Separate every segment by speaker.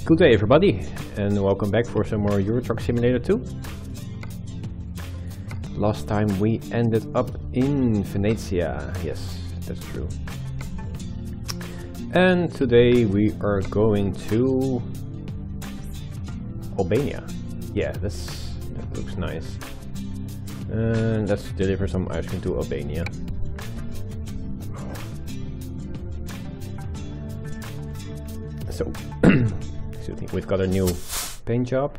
Speaker 1: Good day everybody, and welcome back for some more Euro Truck Simulator 2. Last time we ended up in Venezia, yes, that's true. And today we are going to Albania. Yeah, that looks nice. And let's deliver some ice cream to Albania. So, excuse me, we've got a new paint job.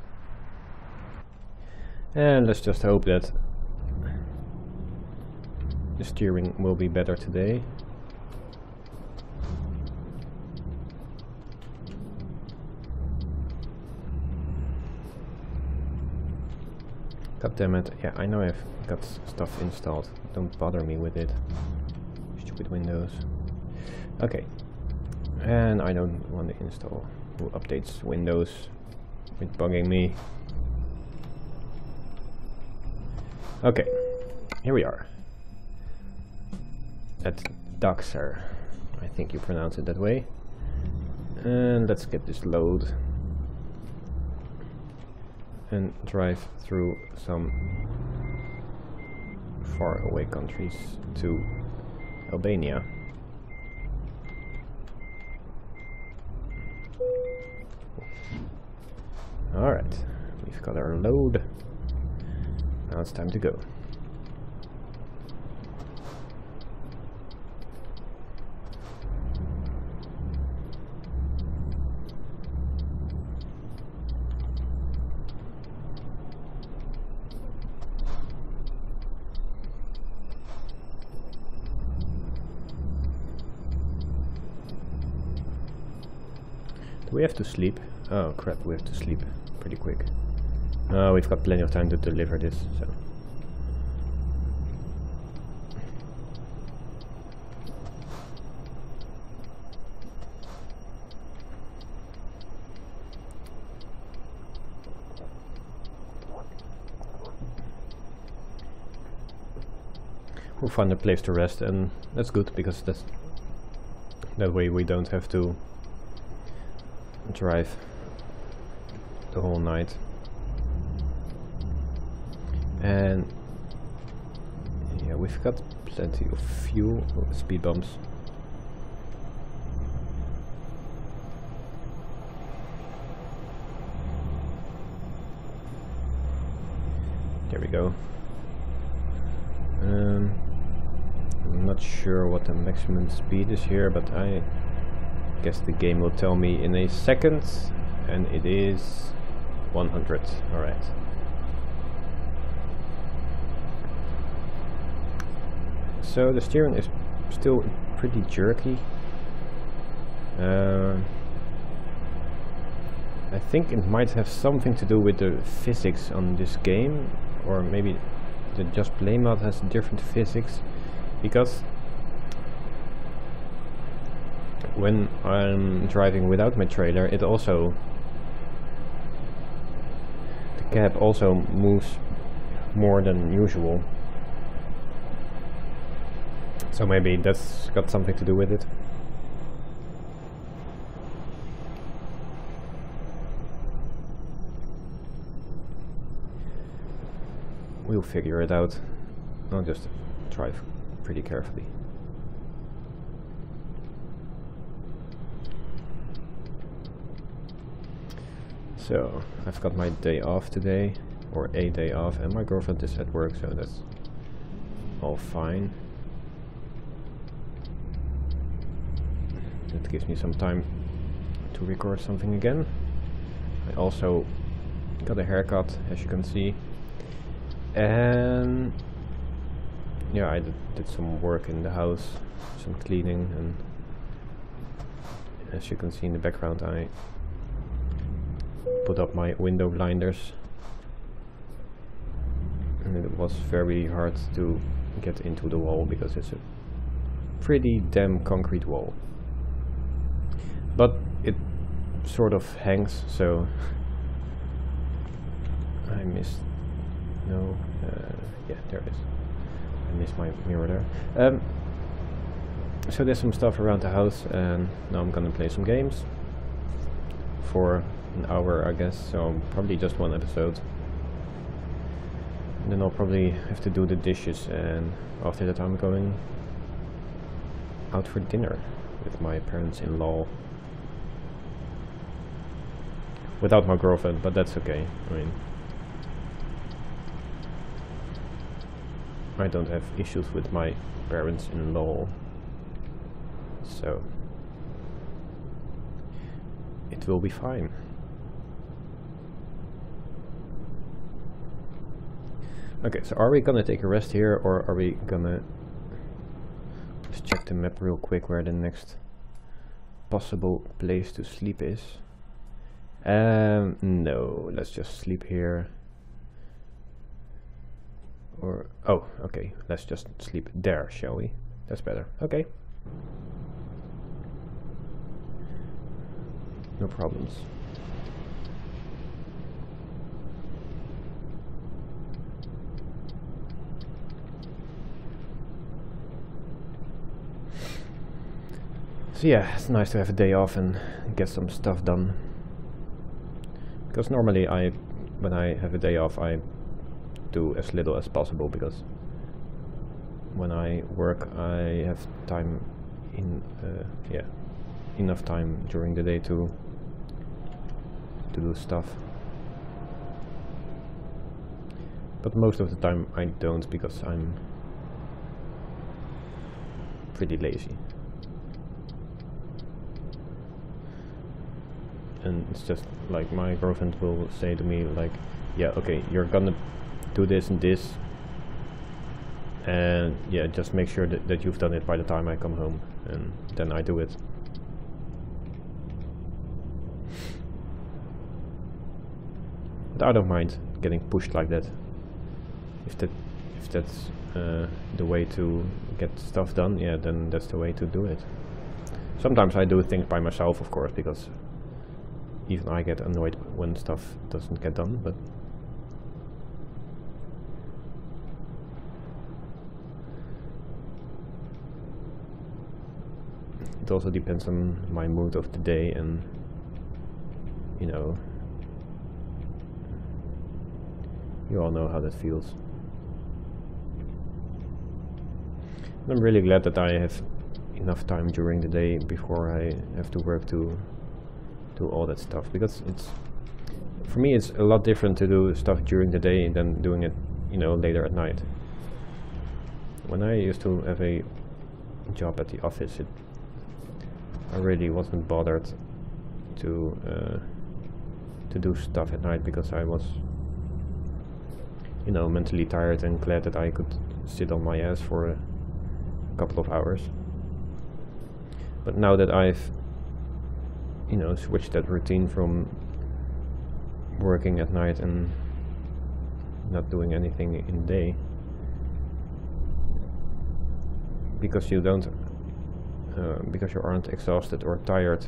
Speaker 1: And let's just hope that the steering will be better today. God damn it, yeah, I know I've got stuff installed. Don't bother me with it. Stupid Windows. Okay. And I don't want to install who updates Windows. It's bugging me. Okay, here we are. At Daxer. I think you pronounce it that way. And let's get this load. And drive through some far away countries to Albania. Alright, we've got our load. Now it's time to go. Do we have to sleep? Oh crap, we have to sleep pretty quick. We've got plenty of time to deliver this, so. We'll find a place to rest, and that's good because that way we don't have to drive the whole night. And yeah, we've got plenty of fuel. Speed bumps. There we go. I'm not sure what the maximum speed is here, but I guess the game will tell me in a second, and it is 100. Alright. So the steering is still pretty jerky. I think it might have something to do with the physics on this game, or maybe the Just Play mod has different physics, because when I'm driving without my trailer, it also, the cab also moves more than usual. So maybe that's got something to do with it. We'll figure it out. I'll just drive pretty carefully. So, I've got my day off today, or a day off, and my girlfriend is at work, so that's all fine. That gives me some time to record something again. I also got a haircut, as you can see. And yeah, I did some work in the house, some cleaning, and as you can see in the background, I put up my window blinders, and it was very hard to get into the wall because it's a pretty damn concrete wall, but it sort of hangs, so I missed, no, yeah, there it is, I missed my mirror there. So there's some stuff around the house, and now I'm gonna play some games. for an hour, I guess, so probably just one episode. And then I'll probably have to do the dishes, and after that I'm going out for dinner with my parents-in-law. Without my girlfriend, but that's okay. I mean, I don't have issues with my parents-in-law, so it will be fine. Okay, so are we gonna take a rest here, or are we gonna just check the map real quick where the next possible place to sleep is? No, let's just sleep here. Or, oh, okay, let's just sleep there, shall we? That's better. Okay. No problems. So yeah, it's nice to have a day off and get some stuff done. Because normally when I have a day off, I do as little as possible, because when I work I have time enough time during the day to do stuff. But most of the time I don't, because I'm pretty lazy. And it's just like my girlfriend will say to me like, yeah, okay, you're gonna do this and this, and yeah, just make sure that you've done it by the time I come home, and then I do it. But I don't mind getting pushed like that. If that's the way to get stuff done, yeah, then that's the way to do it. Sometimes I do things by myself, of course, because even I get annoyed when stuff doesn't get done, but it also depends on my mood of the day, and you know, you all know how that feels. I'm really glad that I have enough time during the day before I have to work to do all that stuff, because for me it's a lot different to do stuff during the day than doing it, you know, later at night. When I used to have a job at the office, I really wasn't bothered to do stuff at night, because I was, you know, mentally tired and glad that I could sit on my ass for a couple of hours. But now that I've, you know, switched that routine from working at night and not doing anything in the day, because you aren't exhausted or tired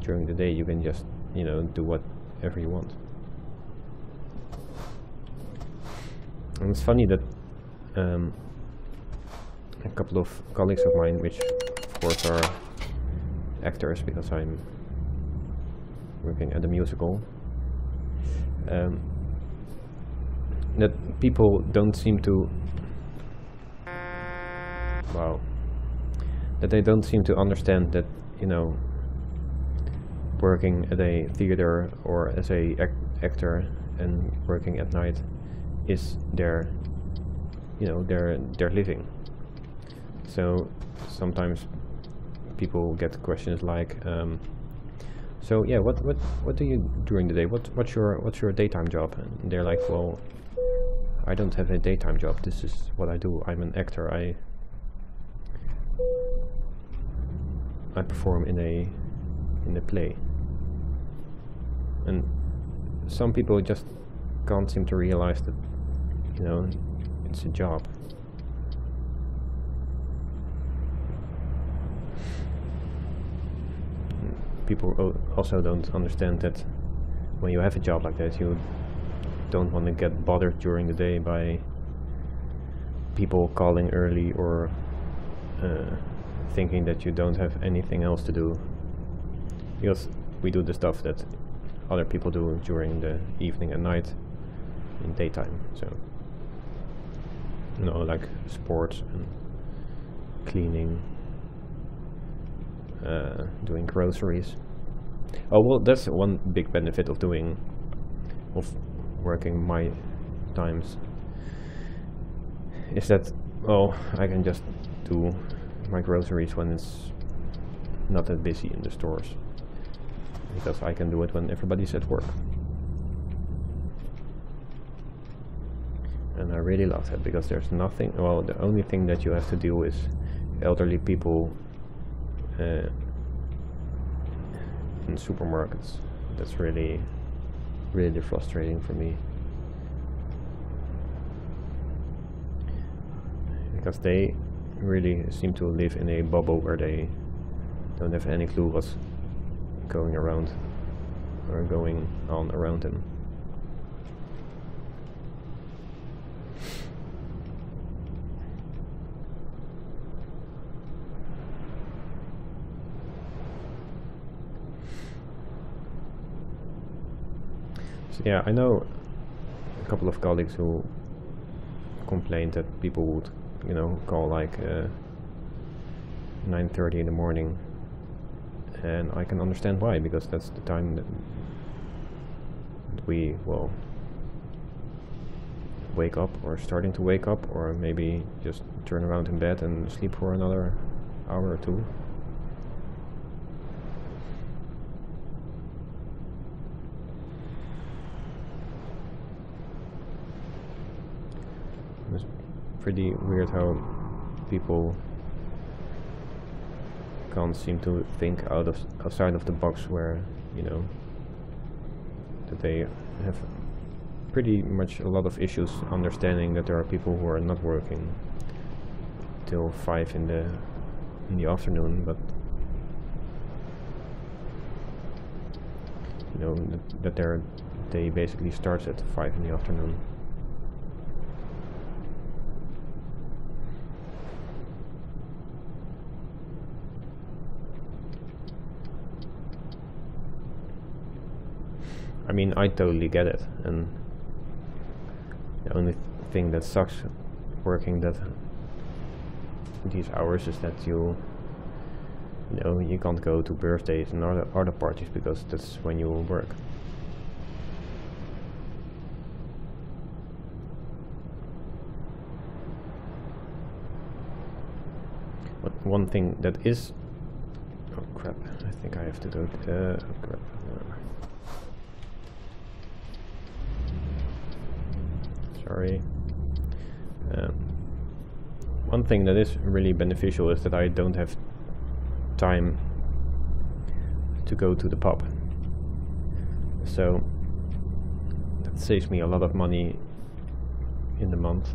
Speaker 1: during the day, you can just, you know, do whatever you want. And it's funny that a couple of colleagues of mine, which of course are actors because I'm working at a musical, that people don't seem to, that they don't seem to understand that, you know, working at a theater or as a actor and working at night is their, you know, their living. So sometimes people get questions like, so yeah, what do you do during the day? What's your daytime job? And they're like, well, I don't have a daytime job. This is what I do. I'm an actor. I perform in a play. And some people just can't seem to realize that, you know, it's a job. People also don't understand that when you have a job like that, you don't want to get bothered during the day by people calling early or thinking that you don't have anything else to do. Because we do the stuff that other people do during the evening and night in daytime. So, you know, like sports and cleaning, doing groceries. Oh well, that's one big benefit of working my times, is that, well, I can just do my groceries when it's not that busy in the stores, because I can do it when everybody's at work. And I really love that, because there's nothing, well, the only thing that you have to do is elderly people in supermarkets. That's really, really frustrating for me, because they really seem to live in a bubble where they don't have any clue what's going around or going on around them. So yeah, I know a couple of colleagues who complained that people would, you know, call like 9:30 in the morning, and I can understand why, because that's the time that we, well, wake up, or starting to wake up, or maybe just turn around in bed and sleep for another hour or two. It's pretty weird how people can't seem to think outside of the box, where, you know, that they have pretty much a lot of issues understanding that there are people who are not working till 5 in the afternoon, but, you know, that their day basically starts at 5 in the afternoon. I mean, I totally get it, and the only thing that sucks working these hours is that you know, you can't go to birthdays and other parties, because that's when you work. But one thing that is, oh crap, I think I have to go to, oh crap. Sorry. One thing that is really beneficial is that I don't have time to go to the pub. So that saves me a lot of money in the month.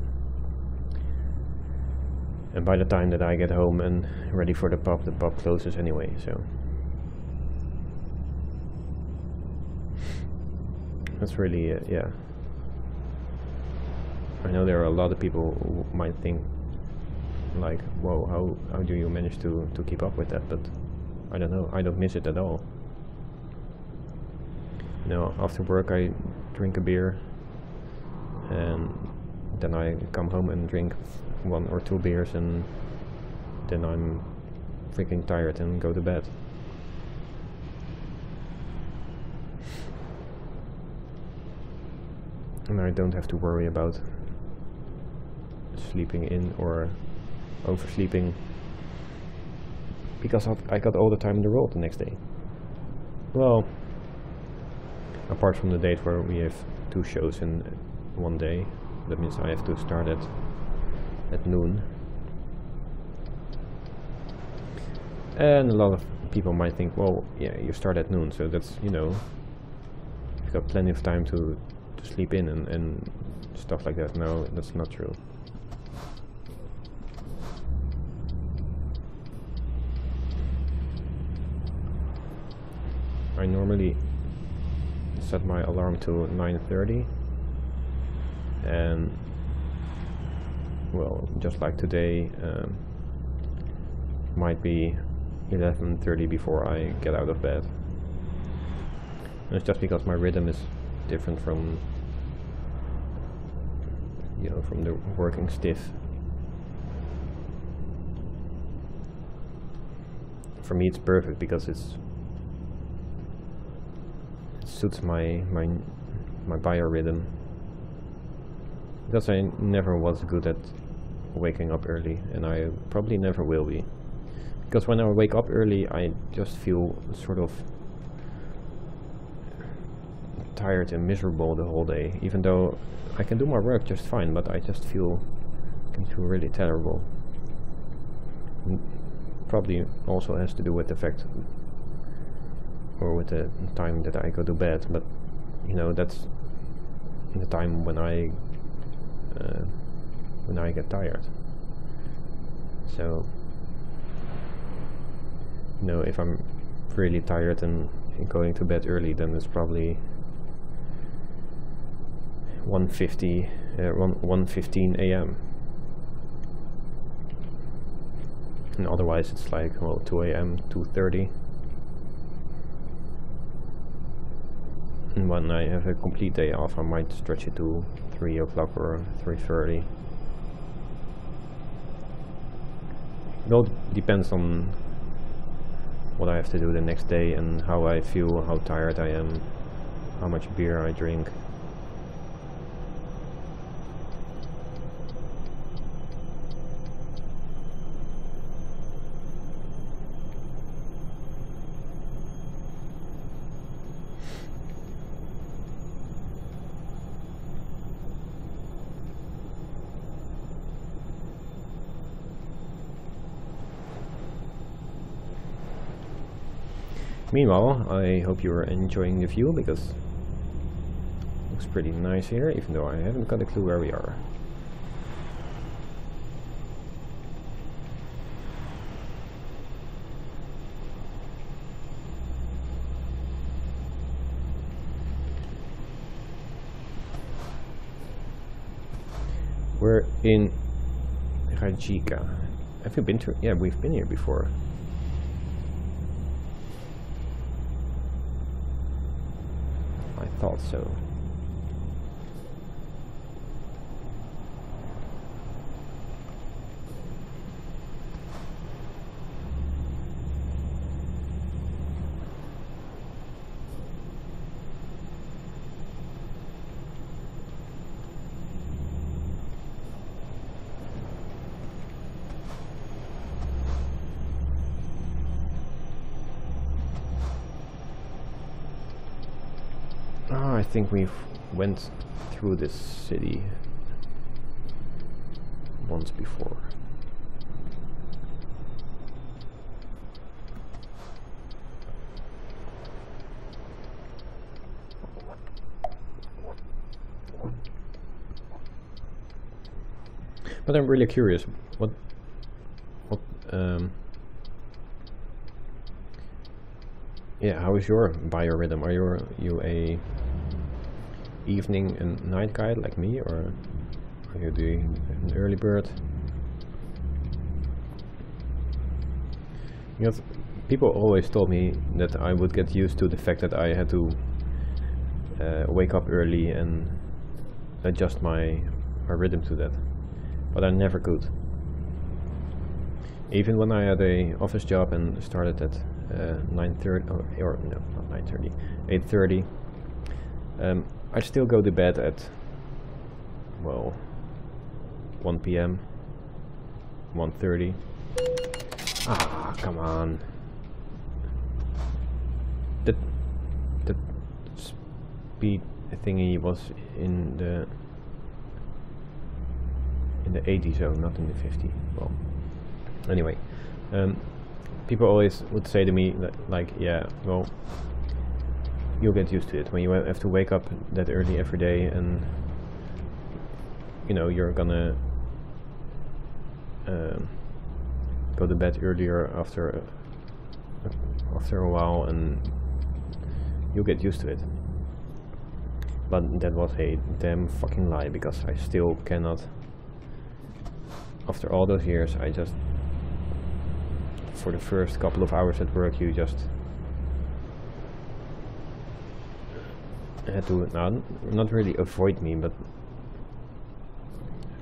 Speaker 1: And by the time that I get home and ready for the pub closes anyway, so that's really, yeah. I know there are a lot of people who might think like, whoa, how do you manage to keep up with that? But I don't know, I don't miss it at all. You know, after work I drink a beer, and then I come home and drink 1 or 2 beers, and then I'm freaking tired and go to bed. And I don't have to worry about sleeping in or oversleeping, because I got all the time in the world the next day. Well, apart from the date where we have 2 shows in one day, that means I have to start at noon. And a lot of people might think, well, yeah, you start at noon, so that's, you know, you've got plenty of time to sleep in and stuff like that. No, that's not true. I normally set my alarm to 9:30, and well, just like today, might be 11:30 before I get out of bed. It's just because my rhythm is different from, you know, from the working stiff. For me it's perfect because it suits my biorhythm. Because I never was good at waking up early, and I probably never will be. Because when I wake up early I just feel sort of tired and miserable the whole day, even though I can do my work just fine, but I just can feel really terrible. Probably also has to do with the fact, or with the time that I go to bed, but you know, that's the time when I get tired. So, you know, if I'm really tired and going to bed early, then it's probably 1:15 a.m. and otherwise it's like, well, 2 a.m, 2:30. And when I have a complete day off, I might stretch it to 3 o'clock or 3:30. It all depends on what I have to do the next day and how I feel, how tired I am, how much beer I drink. Meanwhile, I hope you're enjoying the view, because it looks pretty nice here, even though I haven't got a clue where we are. We're in Rajika. Have you been to? Yeah, we've been here before. I thought so. I think we've went through this city once before. But I'm really curious, what yeah, how is your biorhythm? Are you a evening and night guy like me, or are you doing an early bird? Because people always told me that I would get used to the fact that I had to wake up early and adjust my rhythm to that, but I never could. Even when I had a office job and started at 9:30, or no, not 9:30, 8:30, I'd still go to bed at, well, 1 p.m, 1:30. Ah, come on. The speed thingy was in the 80 zone, not in the 50. Well, anyway, people always would say to me that, like, yeah, well, you'll get used to it when you have to wake up that early every day, and you know, you're gonna go to bed earlier after a while, and you'll get used to it. But that was a damn fucking lie, because I still cannot. After all those years, I just, for the first couple of hours at work, you just had to, not really avoid me, but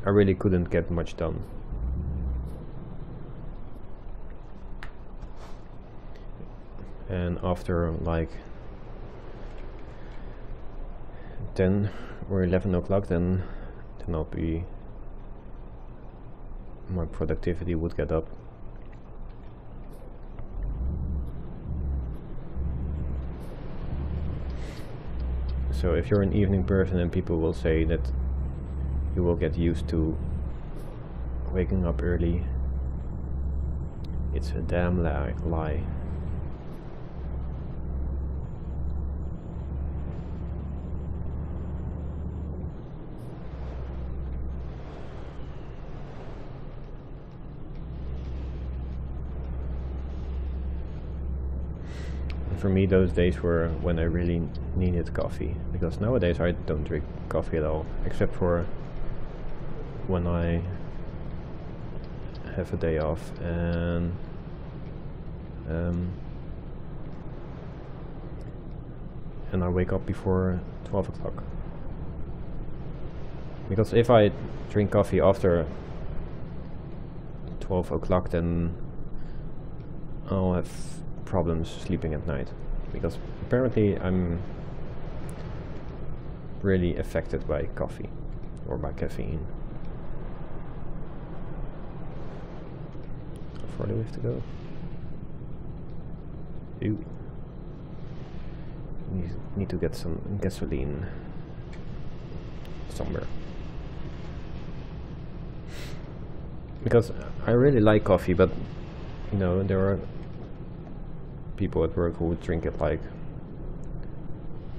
Speaker 1: I really couldn't get much done. And after like 10 or 11 o'clock, then I'll be, my productivity would get up. So if you're an evening person, then people will say that you will get used to waking up early. It's a damn lie. For me, those days were when I really needed coffee, because nowadays I don't drink coffee at all, except for when I have a day off and I wake up before 12 o'clock. Because if I drink coffee after 12 o'clock, then I'll have problems sleeping at night, because apparently I'm really affected by coffee or by caffeine. How far do we have to go? Ew. Need to get some gasoline somewhere, because I really like coffee, but you know, there are people at work who would drink it like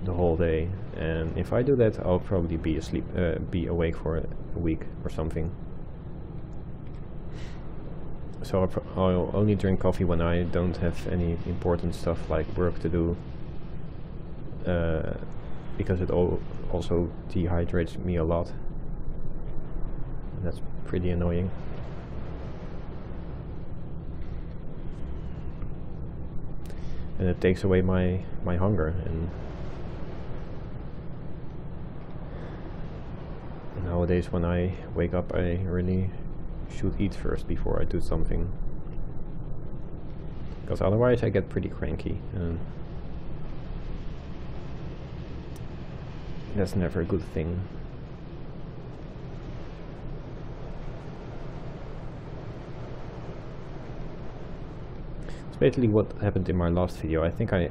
Speaker 1: the whole day, and if I do that, I'll probably be awake for a week or something. So I'll only drink coffee when I don't have any important stuff like work to do, because it also dehydrates me a lot, and that's pretty annoying. And it takes away my hunger, and nowadays when I wake up, I really should eat first before I do something, because otherwise I get pretty cranky, and that's never a good thing. Basically what happened in my last video. I think I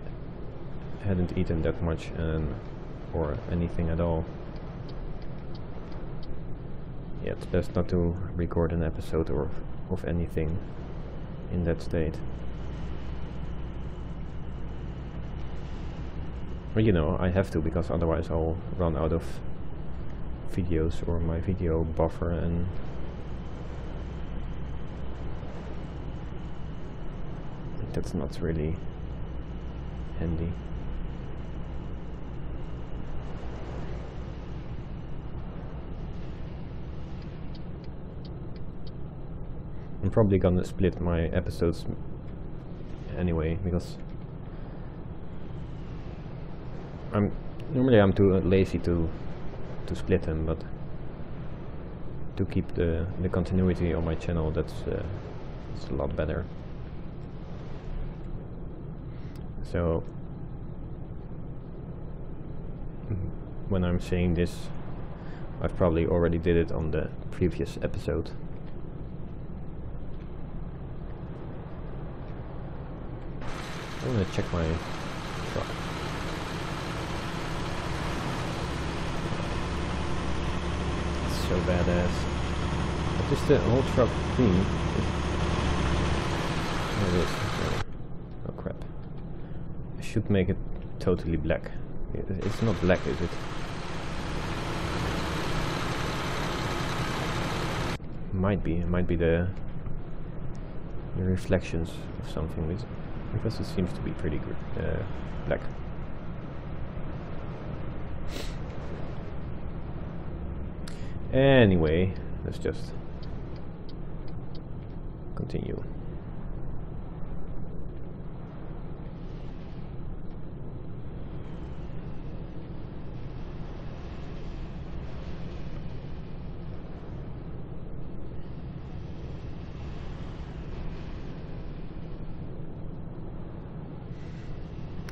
Speaker 1: hadn't eaten that much or anything at all. Yeah, it's best not to record an episode or of anything in that state. But you know, I have to, because otherwise I'll run out of videos, or my video buffer, and that's not really handy. I'm probably gonna split my episodes anyway, because normally I'm too lazy to split them, but to keep the continuity on my channel, that's a lot better. So when I'm saying this, I've probably already did it on the previous episode. I want to check my truck. It's so badass. But is the whole truck green? Oh, it is. Oh crap. I should make it totally black. It's not black, is it? Might be. It might be the reflections of something, because it seems to be pretty good black. Anyway, let's just continue.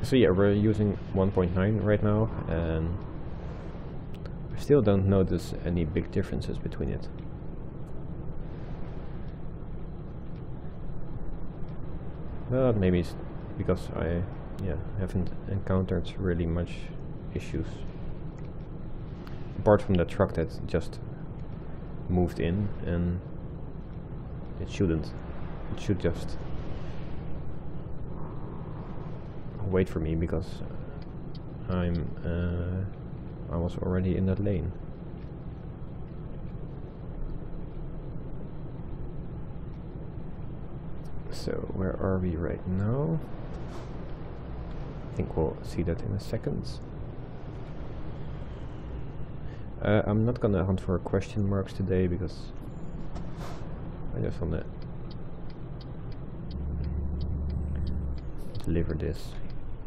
Speaker 1: So yeah, we're using 1.9 right now, and I still don't notice any big differences between it. But maybe it's because I haven't encountered really much issues. Apart from the truck that just moved in, and it shouldn't. It should just wait for me because I was already in that lane. So where are we right now? I think we'll see that in a second. I'm not gonna hunt for question marks today because I just wanna deliver this.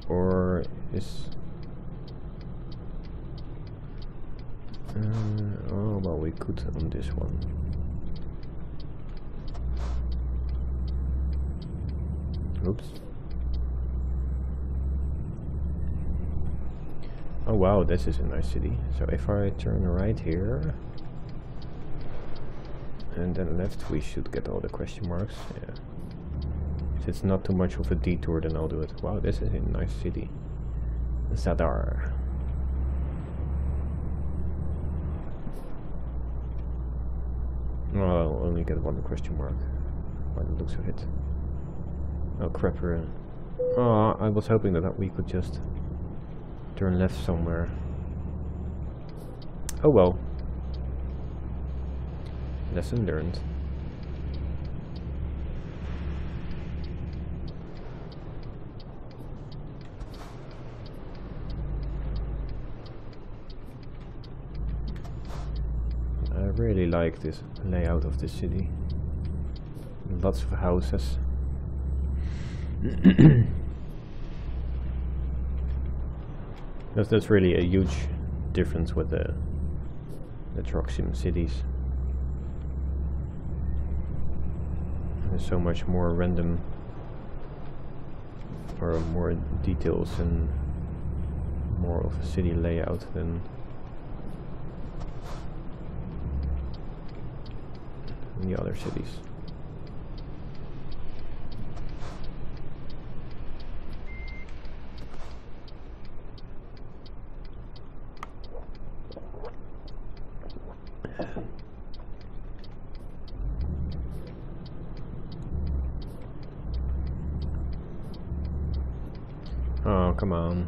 Speaker 1: Or is oh well, we could on this one. Oops. Oh wow, this is a nice city. So if I turn right here and then left, we should get all the question marks. Yeah. If it's not too much of a detour, then I'll do it. Wow, this is a nice city. Zadar. Well, I'll only get one question mark by the looks of it. Oh crap, oh, I was hoping that we could just turn left somewhere. Oh well. Lesson learned. I really like this layout of the city. Lots of houses. That's really a huge difference with the truck sim cities. There's so much more random or more details and more of a city layout than in the other cities. Oh, come on.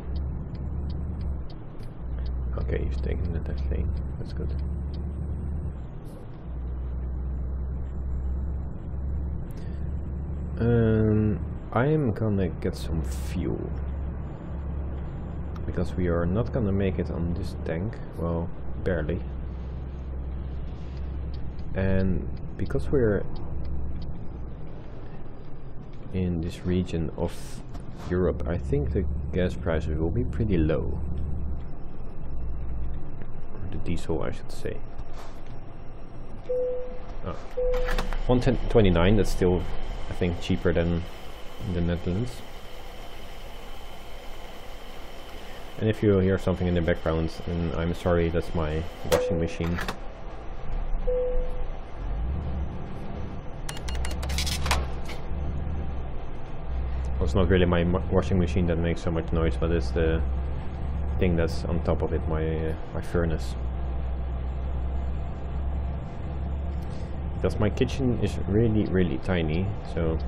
Speaker 1: Okay, he's taking the left lane. That's good. I am gonna get some fuel. Because we are not gonna make it on this tank. Well, barely. And because we're in this region of Europe, I think the gas prices will be pretty low. Or the diesel, I should say. Oh. 129, that's still, I think, cheaper than in the Netherlands. And if you hear something in the background, then I'm sorry, that's my washing machine. Well, it's not really my washing machine that makes so much noise, but it's the thing that's on top of it, my furnace. Because my kitchen is really, really tiny, so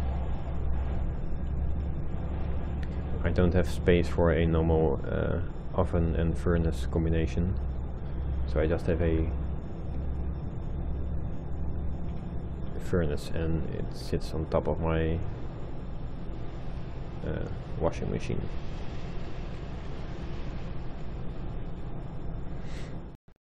Speaker 1: I don't have space for a normal oven and furnace combination. So I just have a furnace, and it sits on top of my washing machine.